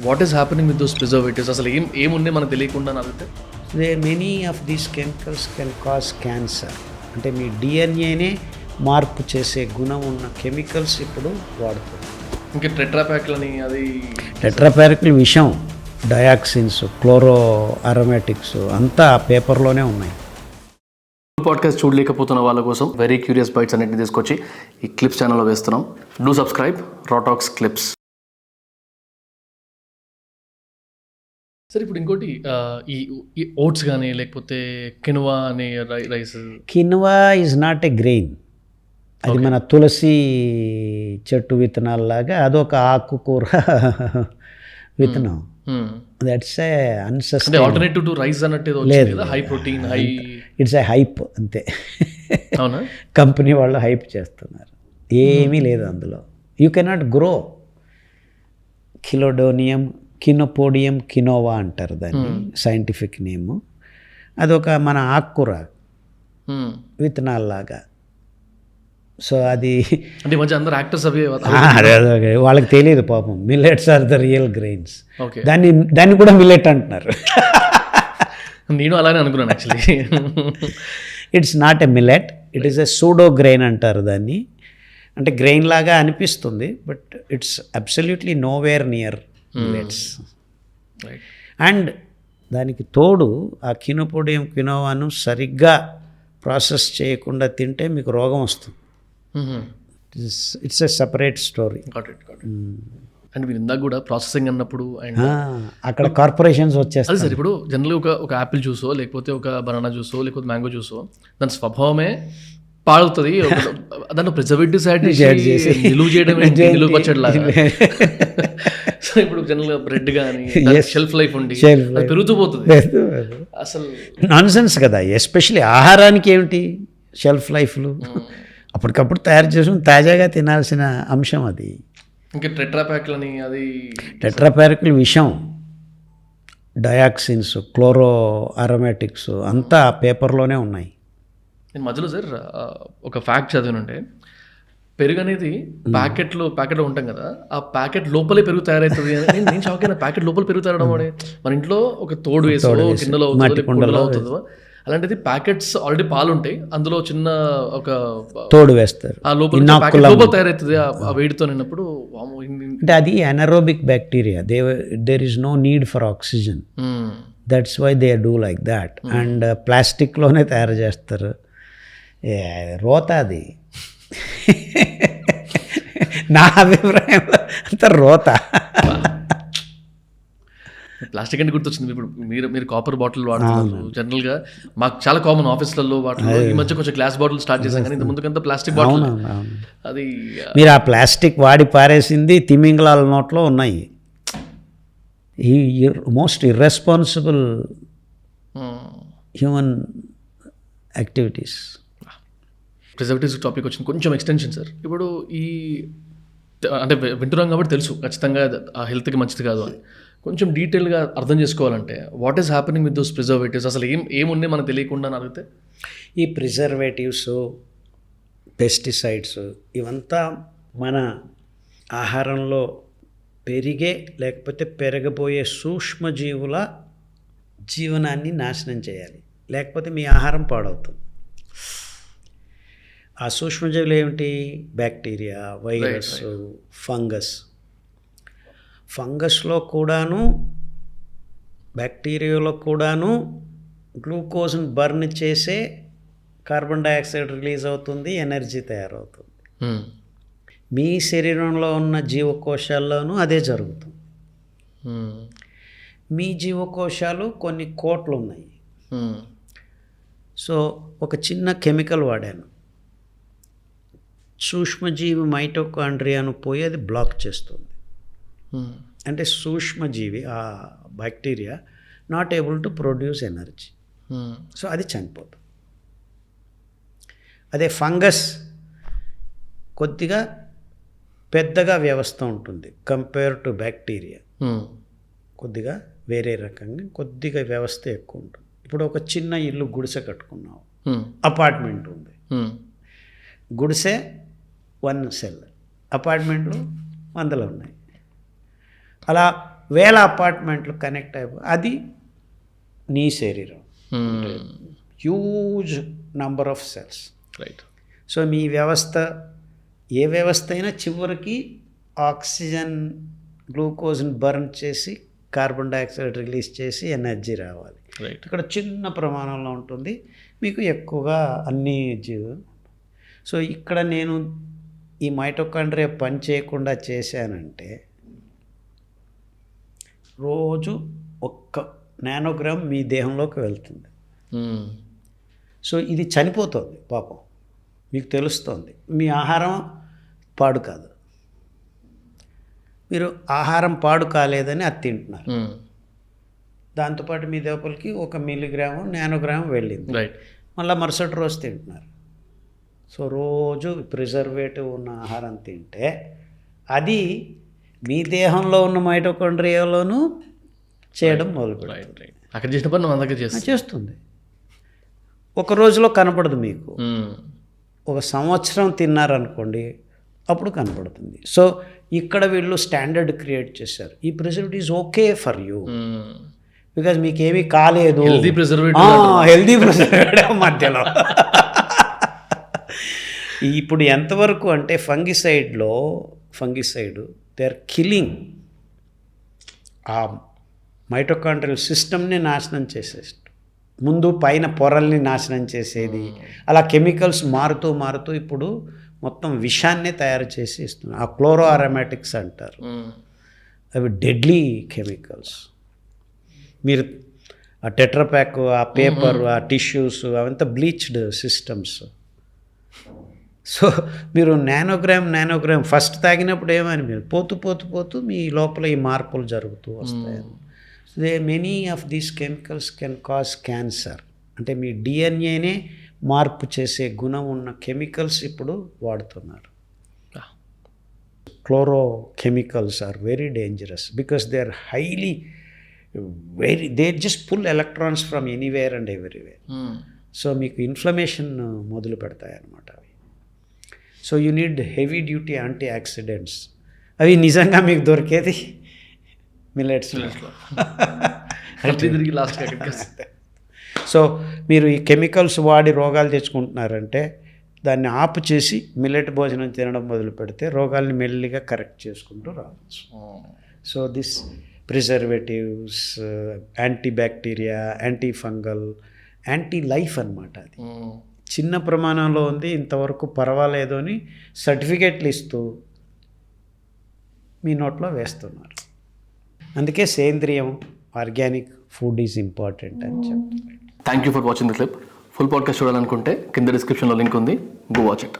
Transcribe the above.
What is happening with those preservatives? అసలు ఏముంది మనకు తెలియకుండా అడిగితే? Many of these chemicals can cause cancer. అంటే మీ డిఎన్ఏనే మార్పు చేసే గుణం ఉన్న కెమికల్స్ ఇప్పుడు వాడుతుంది. ఇంకా టెట్రాప్యాక్లని అది టెట్రాప్యారిక్లు విషం, డయాక్సిన్స్, క్లోరో అరోమాటిక్స్ అంతా ఆ పేపర్లోనే ఉన్నాయి. పాడ్కాస్ట్ చూడలేకపోతున్న వాళ్ళ కోసం వెరీ క్యూరియస్ బైట్స్ అన్నింటిని తీసుకొచ్చి ఈ క్లిప్స్ ఛానల్లో వేస్తున్నాం. Do subscribe Raw Talks clips. సరే, ఇప్పుడు ఇంకోటి ఈ ఓట్స్ కానీ లేకపోతే కినువా అనే rice. Quinoa is not a grain. అది మన తులసి చెట్టు విత్తనాలలాగా అదొక ఆకుకూర విత్తనం. That's a unsustainable alternative to rice అన్నట్టు లేదు. High protein, high it's a hype అంతే. అవునా? కంపెనీ వాళ్ళు హైప్ చేస్తున్నారు. ఏమీ లేదు అందులో. యూ కెనాట్ గ్రో కిలోడోనియం, కినోపోడియం, కినోవా అంటారు దాన్ని సైంటిఫిక్ నేము. అదొక మన ఆకుకూర విత్తనాలలాగా. సో అది అంటే మధ్య అందరు యాక్టర్స్ అవి వాళ్ళకి తెలియదు పాపం. Millets are the real grains. Okay, దాన్ని కూడా మిల్లెట్ అంటున్నారు. నేను అలానే అనుకున్నాను actually. It's not a millet, it is a pseudo grain అంటారు దాన్ని. అంటే గ్రెయిన్ లాగా అనిపిస్తుంది, but it's absolutely nowhere near millets. And దానికి తోడు ఆ కినోపోడియం, కినోవాను సరిగ్గా ప్రాసెస్ చేయకుండా తింటే మీకు రోగం వస్తుంది. It's a separate story. And మీరు ఇందాక కూడా ప్రాసెసింగ్ అన్నప్పుడు అండ్ అక్కడ కార్పొరేషన్స్ అది వచ్చేస్తాయి. సార్, ఇప్పుడు జనరల్గా ఒక యాపిల్ జ్యూసో లేకపోతే ఒక బనానా జ్యూసో లేకపోతే మ్యాంగో జ్యూసో దాని స్వభావమే పాడుతుంది. దాంట్లో ప్రిజర్వేటివ్స్ యాడ్ చేసి నిలువ చేయడం నిలువ పచ్చడిలాగా. సో ఇప్పుడు జనరల్గా బ్రెడ్ కానీ షెల్ఫ్ లైఫ్ ఉండి పెరుగుతూ పోతుంది. అసలు నాన్సెన్స్ కదా. ఎస్పెషల్లీ ఆహారానికి ఏమిటి షెల్ఫ్ లైఫ్లు? అప్పటికప్పుడు తయారు చేసుకుని తాజాగా తినాల్సిన అంశం అది. ఇంకా టెట్రాప్యాక్లని అది టెట్రాప్యారిక్లు విషం, డయాక్సిన్స్, క్లోరో అరోమాటిక్స్ అంతా ఆ పేపర్లోనే ఉన్నాయి. నేను మధ్యలో సార్ ఒక ఫ్యాక్ట్ చదివినంటే, పెరుగు అనేది ప్యాకెట్లో ఉంటాం కదా, ఆ ప్యాకెట్ లోపలే పెరుగు తయారవుతుంది అని నేను షాక్ అయినా. ప్యాకెట్ లోపల పెరుగు తయారవడం అని మన ఇంట్లో ఒక తోడు వేసో కిందలో కుండలో అవుతుందో, అలాంటిది ప్యాకెట్స్ ఆల్రెడీ పాలు ఉంటాయి, అందులో చిన్న ఒక తోడు వేస్తారు, ఆ లోపల తయారవుతుంది ఆ వేడితో నిన్నప్పుడు. అంటే అది anaerobic bacteria. There is no need for oxygen. That's why they do like that. And ప్లాస్టిక్లోనే తయారు చేస్తారు. రోత అది. నా అభిప్రాయంలో అంత రోత. ప్లాస్టిక్ అంటే గుర్తొచ్చింది. ఇప్పుడు మీరు కాపర్ బాటిల్ వాడుతున్నారు. జనరల్గా మాకు చాలా కామన్ ఆఫీస్లలో వాటిలో. ఈ మధ్య కొంచెం గ్లాస్ బాటిల్ స్టార్ట్ చేశాం, కానీ ఇంత ముందుకంతా ప్లాస్టిక్ బాటిల్. అది మీరు ఆ ప్లాస్టిక్ వాడి పారేసింది తిమింగలాల నోట్లో ఉన్నాయి. ఈ most irresponsible human activities. Preservatives topic వచ్చింది, కొంచెం ఎక్స్టెన్షన్ సార్. ఇప్పుడు ఈ అంటే వింటున్నాం కాబట్టి తెలుసు ఖచ్చితంగా ఆ హెల్త్కి మంచిది కాదు అని. కొంచెం డీటెయిల్గా అర్థం చేసుకోవాలంటే what is happening with those preservatives? అసలు ఏముంది మనకు తెలియకుండా అని అడిగితే? ఈ ప్రిజర్వేటివ్స్, పెస్టిసైడ్స్ ఇవంతా మన ఆహారంలో పెరిగే లేకపోతే పెరగబోయే సూక్ష్మజీవుల జీవనాన్ని నాశనం చేయాలి, లేకపోతే మీ ఆహారం పాడవుతుంది. ఆ సూక్ష్మజీవులు ఏమిటి? Bacteria, virus, fungus. ఫంగస్లో కూడాను బ్యాక్టీరియాలో కూడాను గ్లూకోజ్ని బర్న్ చేసే కార్బన్ డైఆక్సైడ్ రిలీజ్ అవుతుంది, ఎనర్జీ తయారవుతుంది. మీ శరీరంలో ఉన్న జీవకోశాల్లోనూ అదే జరుగుతుంది. మీ జీవకోశాలు కొన్ని కోట్లు ఉన్నాయి. సో ఒక చిన్న కెమికల్ వాడాను, సూక్ష్మజీవి మైటోకాండ్రియాను పోయి అది బ్లాక్ చేస్తుంది. అంటే సూక్ష్మజీవి ఆ bacteria not able to produce energy. So అది చనిపోతుంది. అదే ఫంగస్ కొద్దిగా పెద్దగా వ్యవస్థ ఉంటుంది కంపేర్ టు బ్యాక్టీరియా. కొద్దిగా వేరే రకంగా కొద్దిగా వ్యవస్థ ఎక్కువ ఉంటుంది. ఇప్పుడు ఒక చిన్న ఇల్లు గుడిసె కట్టుకున్నావు, అపార్ట్మెంట్ ఉంది, గుడిసె 1 సెల్, అపార్ట్మెంట్లు 100 ఉన్నాయి. అలా వేల అపార్ట్మెంట్లు కనెక్ట్ అయిపో అది నీ శరీరం, huge number of cells. Right. So మీ వ్యవస్థ ఏ వ్యవస్థ అయినా చివరికి ఆక్సిజన్ గ్లూకోజ్ని బర్న్ చేసి కార్బన్ డైఆక్సైడ్ రిలీజ్ చేసి ఎనర్జీ రావాలి. రైట్. ఇక్కడ చిన్న ప్రమాణంలో ఉంటుంది, మీకు ఎక్కువగా అన్ని సో ఇక్కడ నేను ఈ మైటోకాండ్రియా పని చేయకుండా చేశానంటే రోజు 1 నానోగ్రామ్ మీ దేహంలోకి వెళ్తుంది. సో ఇది చనిపోతుంది పాపం, మీకు తెలుస్తుంది. మీ ఆహారం పాడు కాదు, మీరు ఆహారం పాడు కాలేదని అది తింటున్నారు, దాంతోపాటు మీ లోపలికి 1 మిల్లీగ్రాము నానోగ్రామ్ వెళ్ళింది, రైట్. మళ్ళీ మరుసటి రోజు తింటున్నారు. సో రోజు ప్రిజర్వేటివ్ ఉన్న ఆహారం తింటే అది మీ దేహంలో ఉన్న మైటోకాండ్రియాలోనూ చేయడం మొదలుపెడుతుంది. అక్కడ చేసిన పని మన దగ్గర చేస్తుంది. ఒక రోజులో కనపడదు మీకు, 1 సంవత్సరం తిన్నారనుకోండి అప్పుడు కనపడుతుంది. సో ఇక్కడ వీళ్ళు స్టాండర్డ్ క్రియేట్ చేశారు, ఈ preservative is okay for you because మీకేమీ కాలేదు, హెల్దీ ప్రిజర్వేటివ్ హెల్దీ ప్రిజర్వేటివ్ మధ్యలో. ఇప్పుడు ఎంతవరకు అంటే ఫంగిసైడ్ దే ఆర్ కిల్లింగ్ ఆ మైటోకాండ్రియల్ సిస్టమ్ని నాశనం చేసేసి ముందు పైన పొరల్ని నాశనం చేసేది, అలా కెమికల్స్ మారుతూ ఇప్పుడు మొత్తం విషాన్నే తయారు చేసి ఇస్తున్నారు. ఆ క్లోరో అరోమాటిక్స్ అంటారు, అవి డెడ్లీ కెమికల్స్. మీరు ఆ టెట్రాప్యాక్, ఆ పేపర్, ఆ టిష్యూస్ అవంతా బ్లీచ్డ్ సిస్టమ్స్. సో మీరు నానోగ్రామ్ ఫస్ట్ తాగినప్పుడు ఏమని మీరు పోతూ మీ లోపల ఈ మార్పులు జరుగుతూ వస్తాయి. Many of these chemicals can cause cancer. అంటే మీ డిఎన్ఏనే మార్పు చేసే గుణం ఉన్న కెమికల్స్ ఇప్పుడు వాడుతున్నారు. Chloro chemicals are very dangerous because they are highly they just pull electrons from anywhere and everywhere. So మీకు ఇన్ఫ్లమేషన్ మొదలు పెడతాయి అన్నమాట అవి. So you need heavy duty antioxidants. అవి నిజంగా మీకు దొరికేది మిల్లెట్స్లో. సో మీరు ఈ కెమికల్స్ వాడి రోగాలు తెచ్చుకుంటున్నారంటే దాన్ని ఆపు చేసి మిల్లెట్ భోజనం తినడం మొదలు పెడితే రోగాల్ని మెల్లిగా కరెక్ట్ చేసుకుంటూ రావచ్చు. So this preservatives, anti bacteria, anti fungal, anti life అన్నమాట. అది చిన్న ప్రమాణంలో ఉంది, ఇంతవరకు పర్వాలేదు అని సర్టిఫికెట్లు ఇస్తూ మీ నోట్లో వేస్తున్నారు. అందుకే సేంద్రియం, ఆర్గానిక్ ఫుడ్ ఈజ్ ఇంపార్టెంట్ అని చెప్తున్నారు. Thank you for watching the clip. Full podcast చూడాలనుకుంటే కింద డిస్క్రిప్షన్లో లింక్ ఉంది, గో వాచ్ ఇట్.